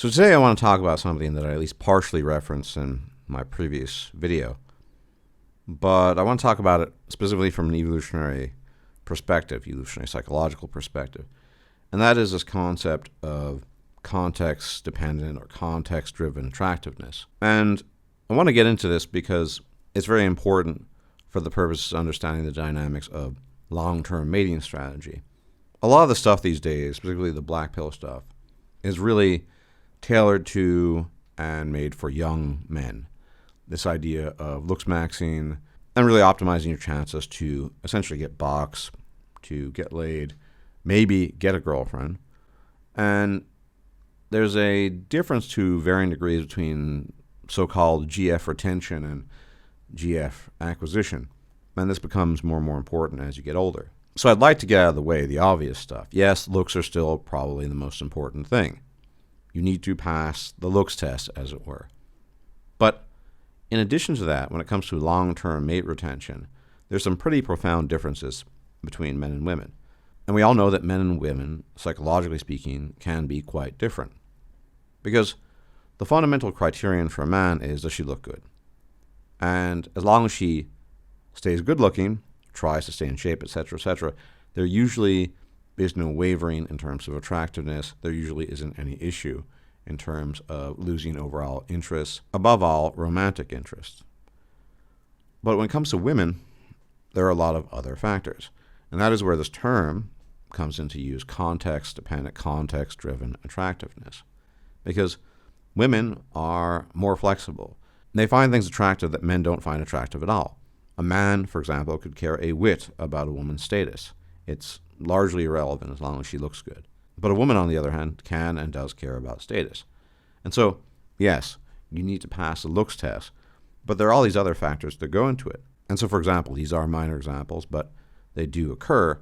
So today I want to talk about something that I at least partially referenced in my previous video, but I want to talk about it specifically from an evolutionary perspective, evolutionary psychological perspective, and that is this concept of context-dependent or context-driven attractiveness. And I want to get into this because it's very important for the purposes of understanding the dynamics of long-term mating strategy. A lot of the stuff these days, particularly the black pill stuff, is really tailored to and made for young men. This idea of looks maxing and really optimizing your chances to essentially get box, to get laid, maybe get a girlfriend. And there's a difference to varying degrees between so-called GF retention and GF acquisition. And this becomes more and more important as you get older. So I'd like to get out of the way the obvious stuff. Yes, looks are still probably the most important thing. You need to pass the looks test, as it were. But in addition to that, when it comes to long-term mate retention, there's some pretty profound differences between men and women. And we all know that men and women, psychologically speaking, can be quite different. Because the fundamental criterion for a man is, does she look good? And as long as she stays good-looking, tries to stay in shape, etc., there usually is no wavering in terms of attractiveness. There usually isn't any issue in terms of losing overall interest, above all, romantic interest. But when it comes to women, there are a lot of other factors. And that is where this term comes into use, context-dependent, context-driven attractiveness. Because women are more flexible. They find things attractive that men don't find attractive at all. A man, for example, could care a whit about a woman's status. It's largely irrelevant as long as she looks good. But a woman, on the other hand, can and does care about status. And so, yes, you need to pass the looks test, but there are all these other factors that go into it. And so, for example, these are minor examples, but they do occur.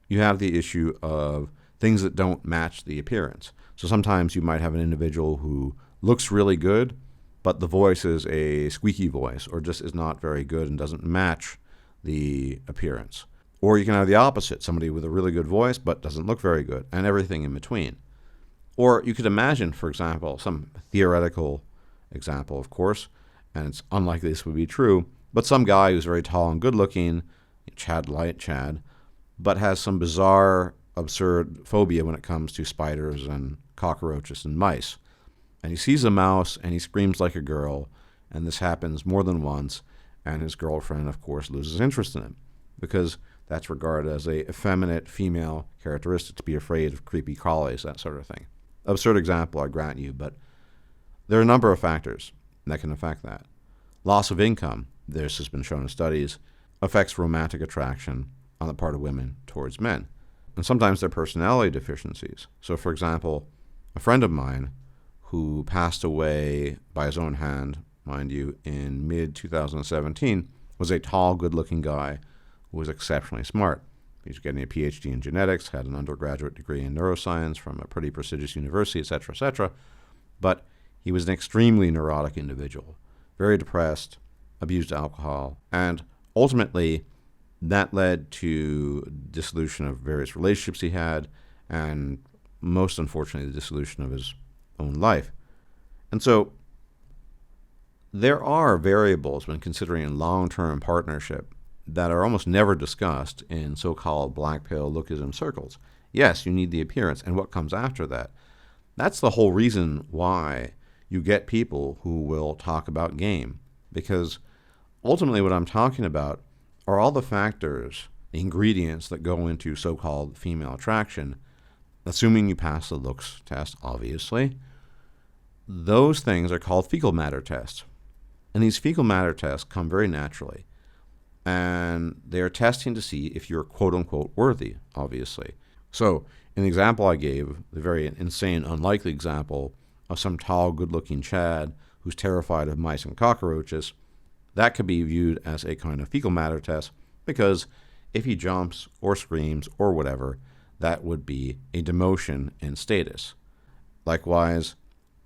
You have the issue of things that don't match the appearance. So sometimes you might have an individual who looks really good, but the voice is a squeaky voice or just is not very good and doesn't match the appearance. Or you can have the opposite, somebody with a really good voice but doesn't look very good, and everything in between. Or you could imagine, for example, some theoretical example, of course, and it's unlikely this would be true, but some guy who's very tall and good-looking, Chad Light Chad, but has some bizarre, absurd phobia when it comes to spiders and cockroaches and mice. And he sees a mouse and he screams like a girl, and this happens more than once, and his girlfriend, of course, loses interest in him because that's regarded as a effeminate female characteristic to be afraid of creepy crawlies, that sort of thing. Absurd example, I grant you, but there are a number of factors that can affect that. Loss of income, this has been shown in studies, affects romantic attraction on the part of women towards men. And sometimes they're personality deficiencies. So, for example, a friend of mine who passed away by his own hand, mind you, in mid-2017, was a tall, good-looking guy who was exceptionally smart. He was getting a PhD in genetics, had an undergraduate degree in neuroscience from a pretty prestigious university, etc., but he was an extremely neurotic individual, very depressed, abused alcohol, and ultimately that led to dissolution of various relationships he had, and most unfortunately, the dissolution of his own life. And so there are variables when considering long-term partnership that are almost never discussed in so-called black pill lookism circles. Yes, you need the appearance, and what comes after that. That's the whole reason why you get people who will talk about game, because ultimately what I'm talking about are all the factors, the ingredients that go into so-called female attraction, assuming you pass the looks test, obviously. Those things are called fecal matter tests. And these fecal matter tests come very naturally. And they are testing to see if you're quote-unquote worthy, obviously. So in the example I gave, the very insane, unlikely example of some tall, good-looking Chad who's terrified of mice and cockroaches, that could be viewed as a kind of fecal matter test because if he jumps or screams or whatever, that would be a demotion in status. Likewise,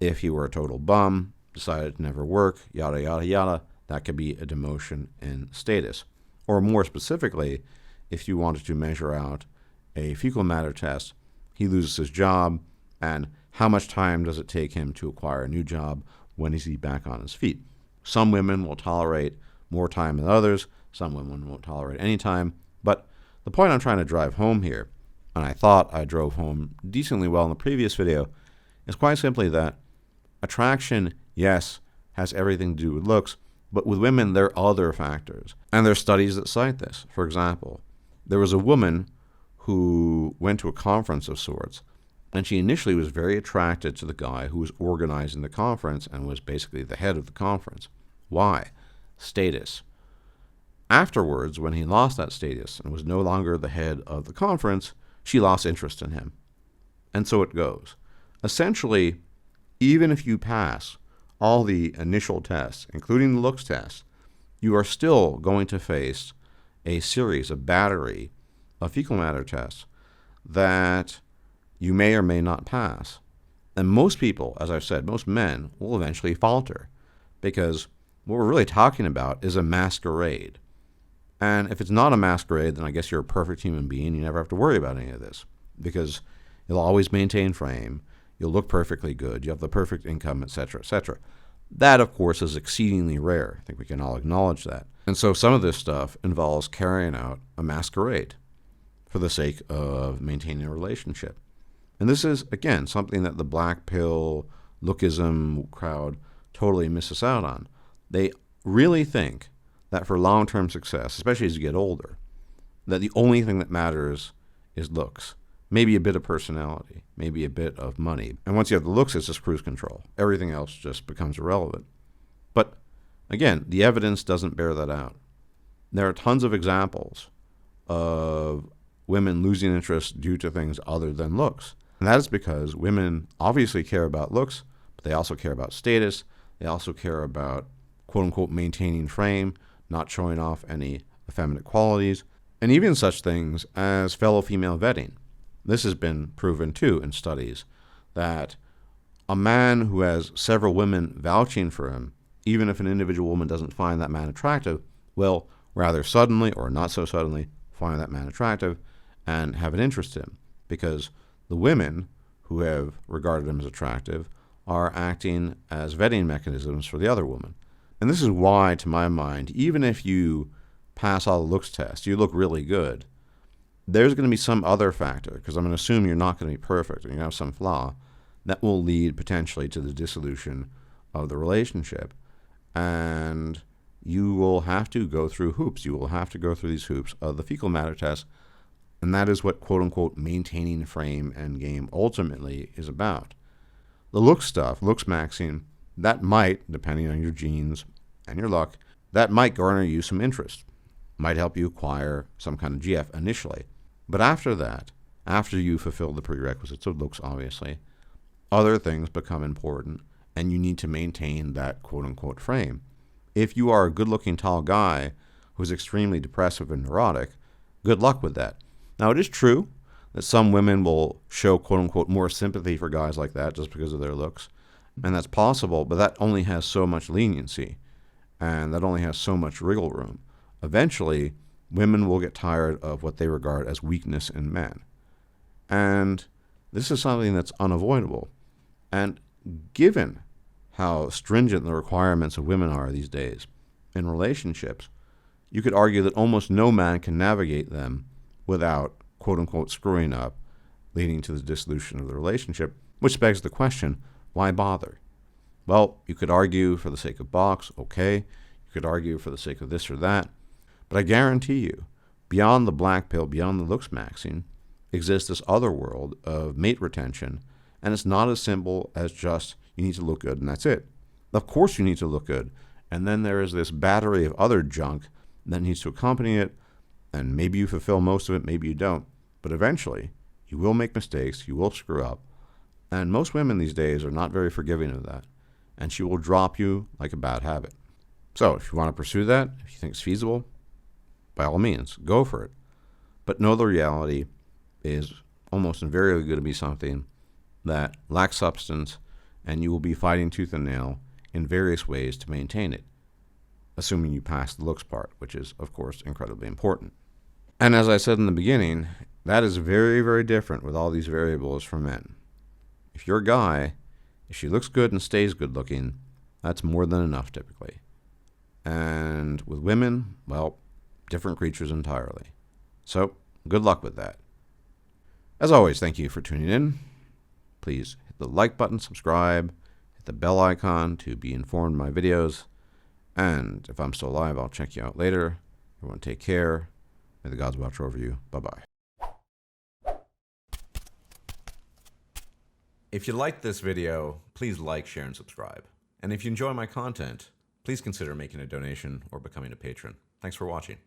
if he were a total bum, decided to never work, yada, yada, yada, that could be a demotion in status. Or more specifically, if you wanted to measure out a fecal matter test, he loses his job, and how much time does it take him to acquire a new job? When is he back on his feet? Some women will tolerate more time than others. Some women won't tolerate any time. But the point I'm trying to drive home here, and I thought I drove home decently well in the previous video, is quite simply that attraction, yes, has everything to do with looks, but with women there are other factors. And there are studies that cite this. For example, there was a woman who went to a conference of sorts, and she initially was very attracted to the guy who was organizing the conference and was basically the head of the conference. Why? Status. Afterwards, when he lost that status and was no longer the head of the conference, she lost interest in him. And so it goes. Essentially, even if you pass all the initial tests, including the looks test, you are still going to face a series, a battery of fecal matter tests that you may or may not pass. And most people, as I've said, most men will eventually falter, because what we're really talking about is a masquerade. And if it's not a masquerade, then I guess you're a perfect human being. You never have to worry about any of this, because you'll always maintain frame, you'll look perfectly good, you have the perfect income, etc., etc. That, of course, is exceedingly rare. I think we can all acknowledge that. And so some of this stuff involves carrying out a masquerade for the sake of maintaining a relationship. And this is, again, something that the black pill, lookism crowd totally misses out on. They really think that for long-term success, especially as you get older, that the only thing that matters is looks. Maybe a bit of personality, maybe a bit of money. And once you have the looks, it's just cruise control. Everything else just becomes irrelevant. But again, the evidence doesn't bear that out. There are tons of examples of women losing interest due to things other than looks. And that is because women obviously care about looks, but they also care about status. They also care about, quote-unquote, maintaining frame, not showing off any effeminate qualities, and even such things as fellow female vetting. This has been proven, too, in studies, that a man who has several women vouching for him, even if an individual woman doesn't find that man attractive, will rather suddenly or not so suddenly find that man attractive and have an interest in him, because the women who have regarded him as attractive are acting as vetting mechanisms for the other woman. And this is why, to my mind, even if you pass all the looks tests, you look really good, there's going to be some other factor, because I'm going to assume you're not going to be perfect and you have some flaw, that will lead potentially to the dissolution of the relationship. And you will have to go through hoops. You will have to go through these hoops of the fecal matter test. And that is what, quote-unquote, maintaining frame and game ultimately is about. The look stuff, looks maxing, that might, depending on your genes and your luck, that might garner you some interest. Might help you acquire some kind of GF initially. But after that, after you fulfill the prerequisites of looks, obviously, other things become important, and you need to maintain that quote-unquote frame. If you are a good-looking tall guy who's extremely depressive and neurotic, good luck with that. Now, it is true that some women will show quote-unquote more sympathy for guys like that just because of their looks, and that's possible, but that only has so much leniency, and that only has so much wriggle room. Eventually, women will get tired of what they regard as weakness in men. And this is something that's unavoidable. And given how stringent the requirements of women are these days in relationships, you could argue that almost no man can navigate them without, quote-unquote, screwing up, leading to the dissolution of the relationship, which begs the question, why bother? Well, you could argue for the sake of box, okay. You could argue for the sake of this or that. But I guarantee you, beyond the black pill, beyond the looks maxing, exists this other world of mate retention, and it's not as simple as just you need to look good and that's it. Of course you need to look good, and then there is this battery of other junk that needs to accompany it, and maybe you fulfill most of it, maybe you don't. But eventually, you will make mistakes, you will screw up, and most women these days are not very forgiving of that, and she will drop you like a bad habit. So if you want to pursue that, if you think it's feasible, by all means, go for it. But know the reality is almost invariably going to be something that lacks substance, and you will be fighting tooth and nail in various ways to maintain it, assuming you pass the looks part, which is, of course, incredibly important. And as I said in the beginning, that is very, very different with all these variables for men. if you're a guy, if she looks good and stays good looking, that's more than enough typically. And with women, well, different creatures entirely. So, good luck with that. As always, thank you for tuning in. Please hit the like button, subscribe, hit the bell icon to be informed of my videos. And if I'm still alive, I'll check you out later. Everyone take care. May the gods watch over you. Bye-bye. If you liked this video, please like, share, and subscribe. And if you enjoy my content, please consider making a donation or becoming a patron. Thanks for watching.